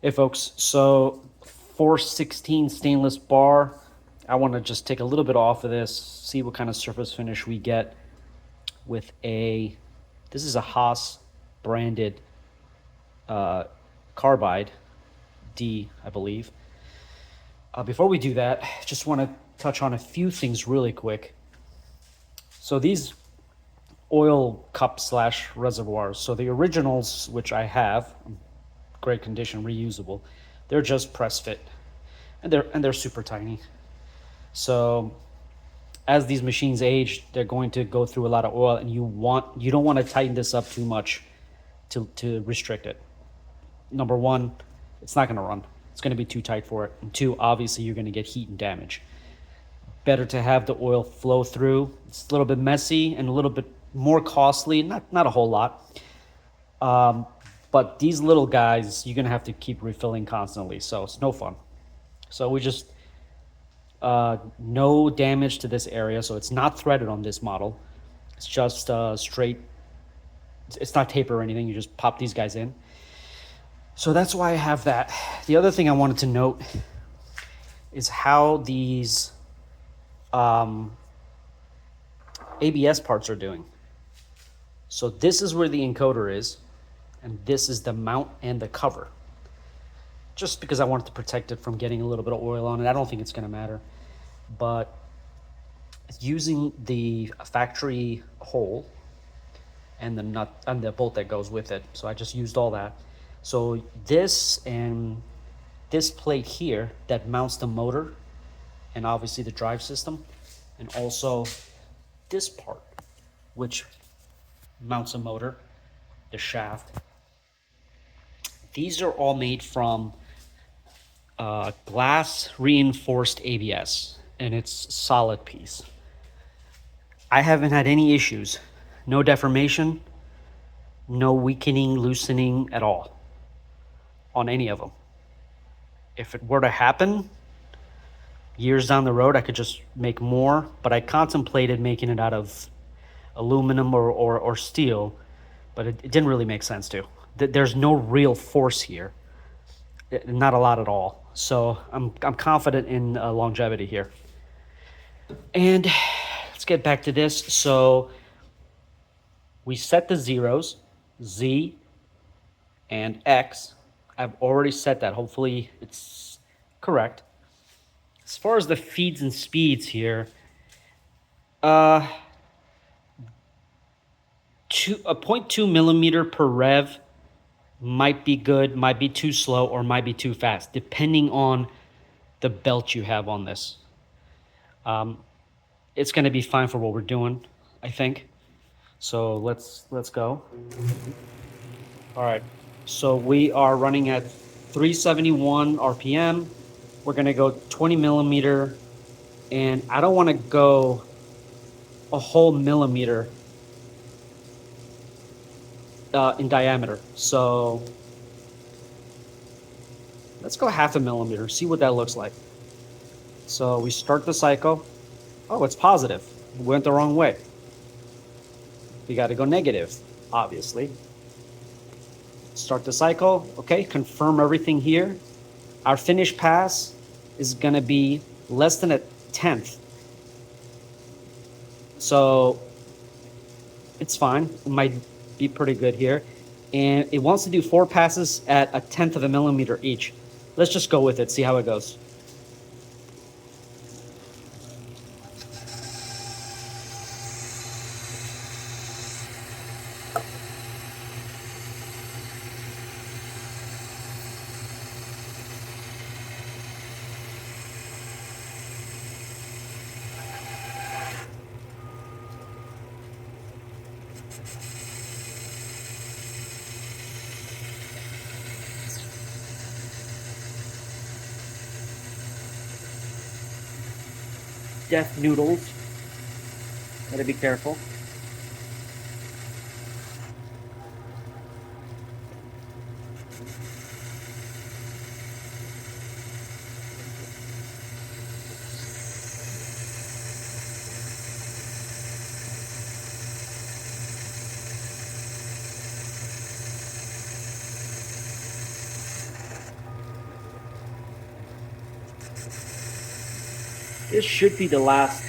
Hey folks, so 416 stainless bar. I want to just take a little bit off of this, see what kind of surface finish we get with this is a Haas branded carbide D, I believe. Before we do that, just want to touch on a few things really quick. So these oil cup slash reservoirs, so the originals, which I have, great condition, reusable, they're just press fit, and they're super tiny. So as these machines age, they're going to go through a lot of oil, and you don't want to tighten this up too much to restrict it. Number one, it's not going to run. It's going to be too tight for it. And two, obviously, you're going to get heat and damage. Better to have the oil flow through. It's a little bit messy and a little bit more costly. Not a whole lot. But these little guys, you're going to have to keep refilling constantly. So it's no fun. So we just no damage to this area, so it's not threaded on this model. It's just straight. It's not taper or anything. You just pop these guys in. So that's why I have that. The other thing I wanted to note is how these ABS parts are doing. So this is where the encoder is, and this is the mount and the cover. Just because I wanted to protect it from getting a little bit of oil on it. I don't think it's going to matter. But using the factory hole and the nut and the bolt that goes with it, so I just used all that. So this and this plate here that mounts the motor and obviously the drive system, and also this part which mounts a motor, the shaft. These are all made from glass reinforced ABS, and it's a solid piece. I haven't had any issues. No deformation, no weakening, loosening at all on any of them. If it were to happen years down the road, I could just make more, but I contemplated making it out of aluminum or steel, but it didn't really make sense to. There's no real force here, not a lot at all. So I'm confident in longevity here. And let's get back to this. So we set the zeros, Z and X. I've already set that. Hopefully it's correct. As far as the feeds and speeds here, a 0.2 millimeter per rev might be good, might be too slow, or might be too fast, depending on the belt you have on this. It's going to be fine for what we're doing, I think. So let's go. All right. So we are running at 371 RPM. We're going to go 20 millimeter, and I don't want to go a whole millimeter in diameter. So let's go half a millimeter, see what that looks like. So we start the cycle. Oh, it's positive. We went the wrong way. We got to go negative, obviously. Start the cycle. Okay, confirm everything here. Our finish pass is going to be less than a tenth. So it's fine. It might be pretty good here. And it wants to do 4 passes at a tenth of a millimeter each. Let's just go with it, see how it goes. Death noodles. Gotta be careful. This should be the last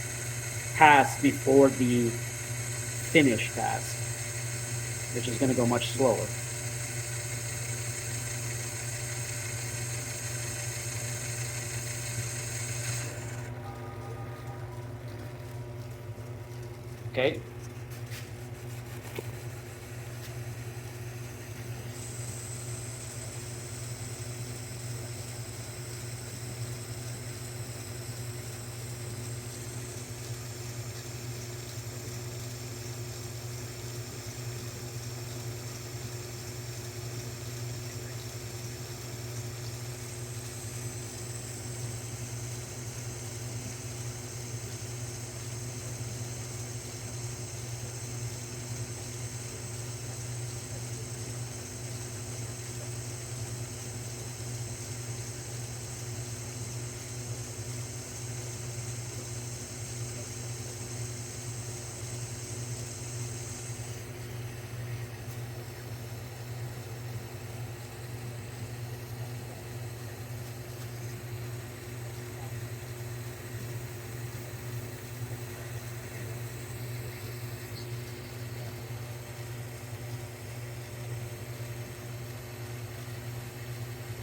pass before the finish pass, which is going to go much slower. Okay.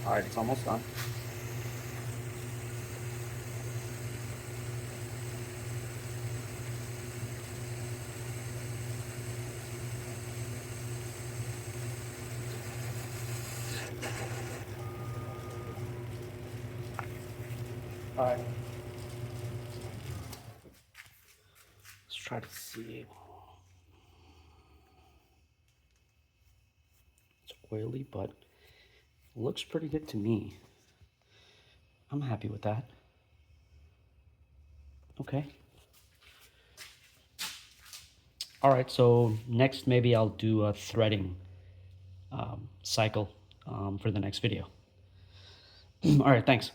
All right, it's almost done. All right. Let's try to see. It's oily, but it looks pretty good to me. I'm happy with that. Okay. All right, so next maybe I'll do a threading cycle for the next video. All right, thanks.